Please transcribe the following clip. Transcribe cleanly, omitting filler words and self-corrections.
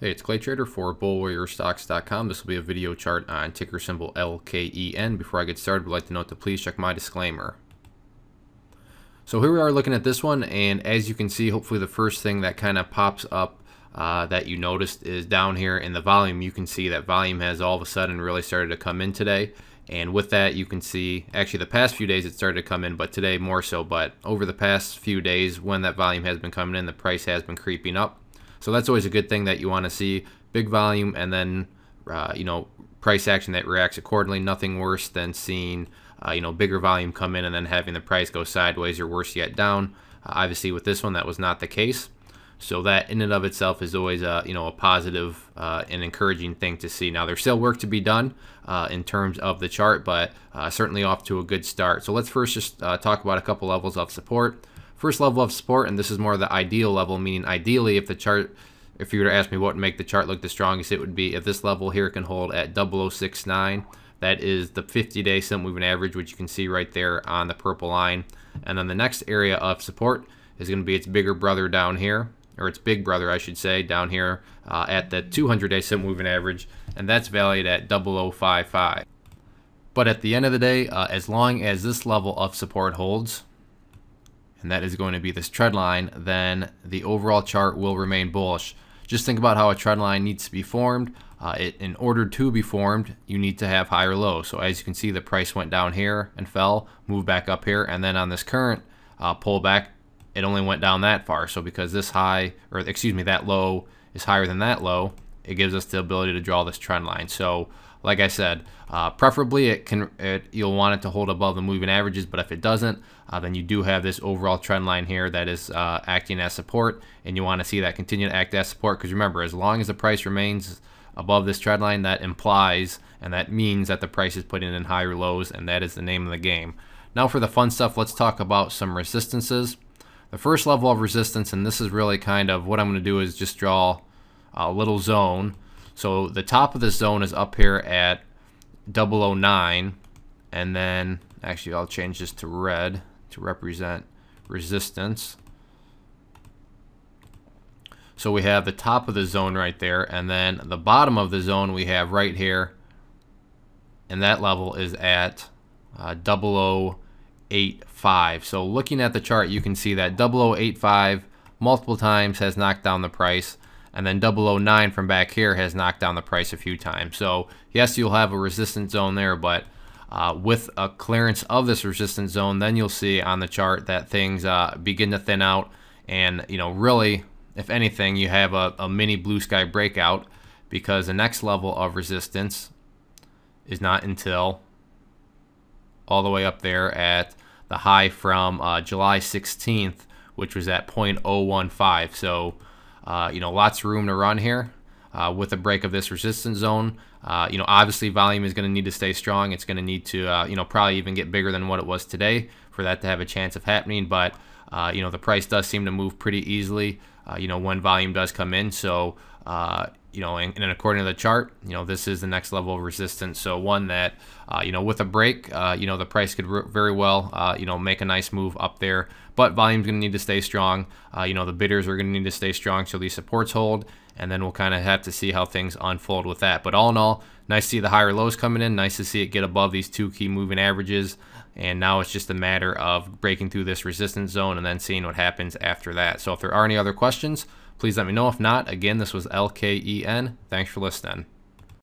Hey, it's Clay Trader for bullwarriorstocks.com. This will be a video chart on ticker symbol LKEN. Before I get started, I'd like to note to please check my disclaimer. So here we are looking at this one, and as you can see, hopefully the first thing that kind of pops up that you noticed is down here in the volume. You can see that volume has all of a sudden really started to come in today. And with that, you can see, actually the past few days it started to come in, but today more so. But over the past few days, when that volume has been coming in, the price has been creeping up. So that's always a good thing that you want to see. Big volume and then, price action that reacts accordingly. Nothing worse than seeing, bigger volume come in and then having the price go sideways or worse yet down. Obviously with this one, that was not the case. So that in and of itself is always a positive and encouraging thing to see. Now there's still work to be done in terms of the chart, but certainly off to a good start. So let's first just talk about a couple levels of support. First level of support, and this is more the ideal level, meaning ideally if you were to ask me what would make the chart look the strongest, it would be if this level here can hold at 0069. That is the 50-day simple moving average, which you can see right there on the purple line. And then the next area of support is going to be its bigger brother down here, or its big brother I should say, down here at the 200-day simple moving average, and that's valued at 0055. But at the end of the day, as long as this level of support holds, and that is going to be this trend line, then the overall chart will remain bullish. Just think about how a trend line needs to be formed. In order to be formed, you need to have higher lows. So as you can see, the price went down here and fell, moved back up here, and then on this current pullback, it only went down that far. So because this high, or excuse me, that low is higher than that low, it gives us the ability to draw this trend line. So like I said, preferably you'll want it to hold above the moving averages, but if it doesn't, then you do have this overall trend line here that is acting as support, and you want to see that continue to act as support, because remember, as long as the price remains above this trend line, that implies and that means that the price is putting in higher lows, and that is the name of the game. Now for the fun stuff, let's talk about some resistances. The first level of resistance, and this is really kind of what I'm going to do, is just draw a little zone. So the top of this zone is up here at 009, and then actually I'll change this to red to represent resistance. So we have the top of the zone right there, and then the bottom of the zone we have right here, and that level is at 0085. So looking at the chart, you can see that 0085 multiple times has knocked down the price, and then 009 from back here has knocked down the price a few times. So yes, you'll have a resistance zone there, but with a clearance of this resistance zone, then you'll see on the chart that things begin to thin out, and really, if anything, you have a mini blue sky breakout, because the next level of resistance is not until all the way up there at the high from July 16th, which was at 0.015. So lots of room to run here with a break of this resistance zone. Obviously volume is going to need to stay strong. It's going to need to probably even get bigger than what it was today for that to have a chance of happening. But the price does seem to move pretty easily when volume does come in. So and according to the chart, this is the next level of resistance. So one that with a break, the price could very well make a nice move up there, but volume's going to need to stay strong. The bidders are going to need to stay strong so these supports hold, and then we'll kind of have to see how things unfold with that. But all in all, nice to see the higher lows coming in, nice to see it get above these two key moving averages, and now it's just a matter of breaking through this resistance zone and then seeing what happens after that. So if there are any other questions, please let me know. If not, again, this was LKEN. Thanks for listening.